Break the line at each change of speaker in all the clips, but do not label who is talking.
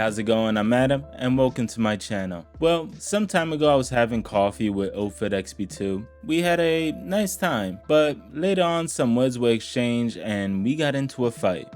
how's it going? I'm Adam and welcome to my channel. Well, some time ago I was having coffee with Ofit XP2. We had a nice time, but later on some words were exchanged and we got into a fight.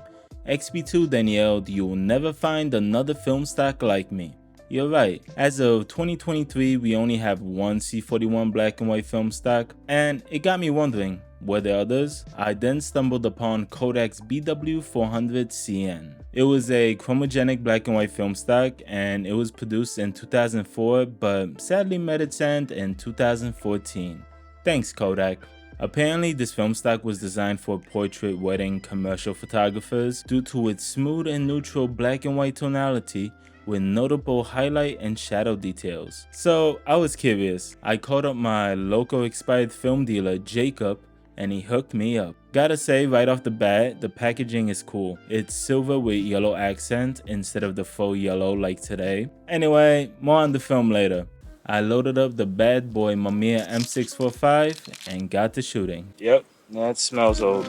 XP2 then yelled, "You'll never find another film stock like me." You're right, as of 2023 we only have one C41 black and white film stock, and it got me wondering, were there others? I then stumbled upon Kodak's BW400CN. It was a chromogenic black and white film stock and it was produced in 2004 but sadly met its end in 2014. Thanks Kodak. Apparently this film stock was designed for portrait wedding commercial photographers due to its smooth and neutral black and white tonality with notable highlight and shadow details. So I was curious. I called up my local expired film dealer Jacob and he hooked me up. Gotta say right off the bat, the packaging is cool. It's silver with yellow accent instead of the faux yellow like today. Anyway, more on the film later. I loaded up the bad boy Mamiya M645 and got to shooting. Yep, that smells old.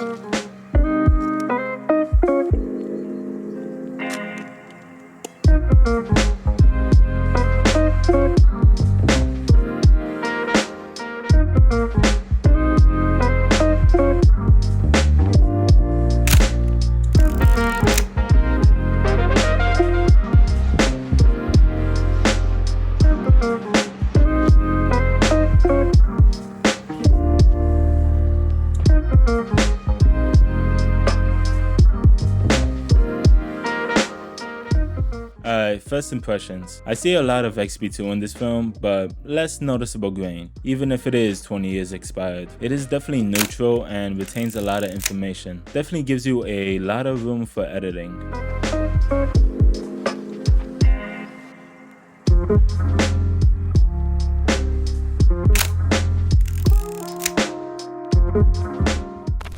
Alright, first impressions. I see a lot of XP2 in this film, but less noticeable grain, even if it is 20 years expired. It is definitely neutral and retains a lot of information. Definitely gives you a lot of room for editing.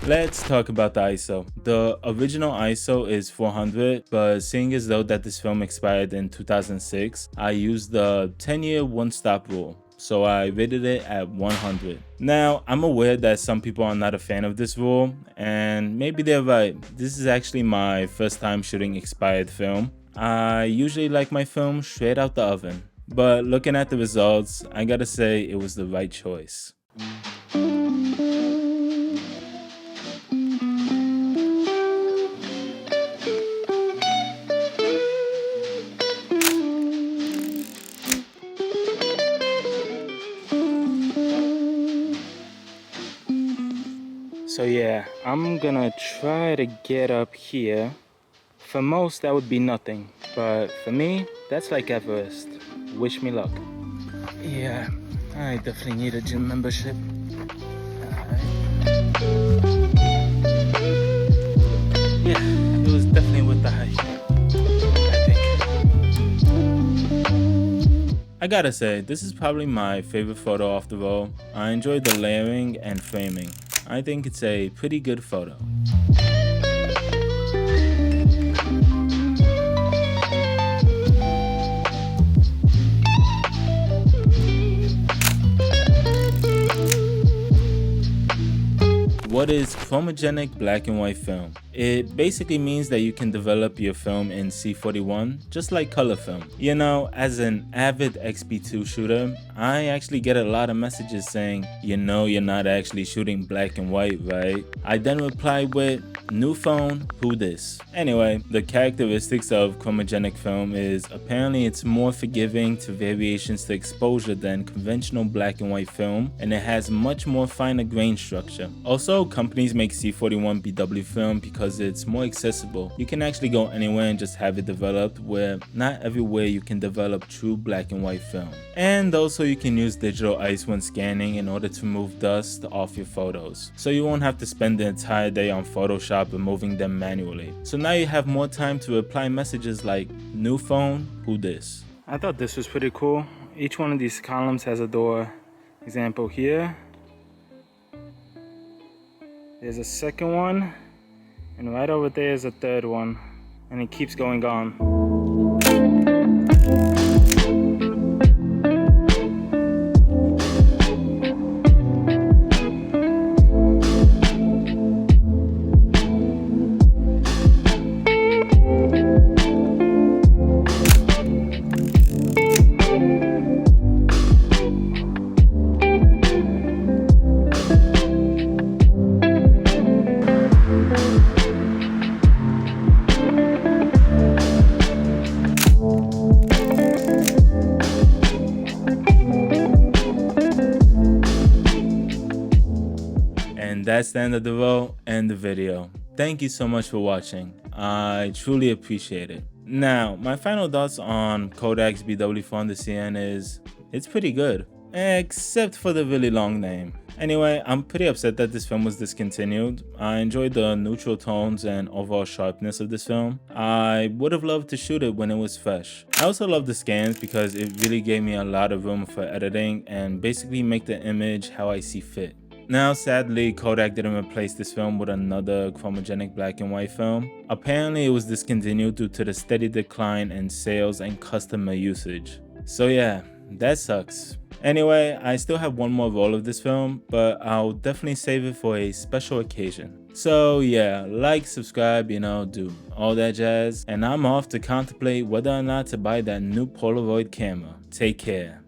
Let's talk about the ISO. The original ISO is 400, but seeing as though that this film expired in 2006, I used the 10-year one-stop rule. So I rated it at 100. Now, I'm aware that some people are not a fan of this rule, and maybe they're right. This is actually my first time shooting expired film. I usually like my film straight out the oven, but looking at the results, I gotta say it was the right choice. So yeah, I'm gonna try to get up here. For most, that would be nothing. But for me, that's like Everest. Wish me luck. Yeah, I definitely need a gym membership. Yeah, it was definitely worth the hike, I think. I gotta say, this is probably my favorite photo off the roll. I enjoyed the layering and framing. I think it's a pretty good photo. What is chromogenic black and white film? It basically means that you can develop your film in C41 just like color film. You know, as an avid XP2 shooter, I actually get a lot of messages saying, you know you're not actually shooting black and white, right? I then reply with, new phone, who this? Anyway, the characteristics of chromogenic film is apparently it's more forgiving to variations to exposure than conventional black and white film, and it has much more finer grain structure. Also, companies make C41 BW film because it's more accessible. You can actually go anywhere and just have it developed, where not everywhere you can develop true black and white film. And also you can use digital ice when scanning in order to remove dust off your photos, so you won't have to spend the entire day on Photoshop removing them manually. So now you have more time to reply messages like, new phone, who this? I thought this was pretty cool. Each one of these columns has a door. Example here. There's a second one, and right over there is a third one, and it keeps going on. that's the end of the vote and the video. Thank you so much for watching. I truly appreciate it. Now, my final thoughts on Kodak's BW400CN is, it's pretty good, except for the really long name. Anyway, I'm pretty upset that this film was discontinued. I enjoyed the neutral tones and overall sharpness of this film. I would have loved to shoot it when it was fresh. I also love the scans because it really gave me a lot of room for editing and basically make the image how I see fit. Now, sadly, Kodak didn't replace this film with another chromogenic black and white film. Apparently, it was discontinued due to the steady decline in sales and customer usage. So yeah, that sucks. Anyway, I still have one more roll of this film, but I'll definitely save it for a special occasion. So yeah, like, subscribe, do all that jazz, and I'm off to contemplate whether or not to buy that new Polaroid camera. Take care.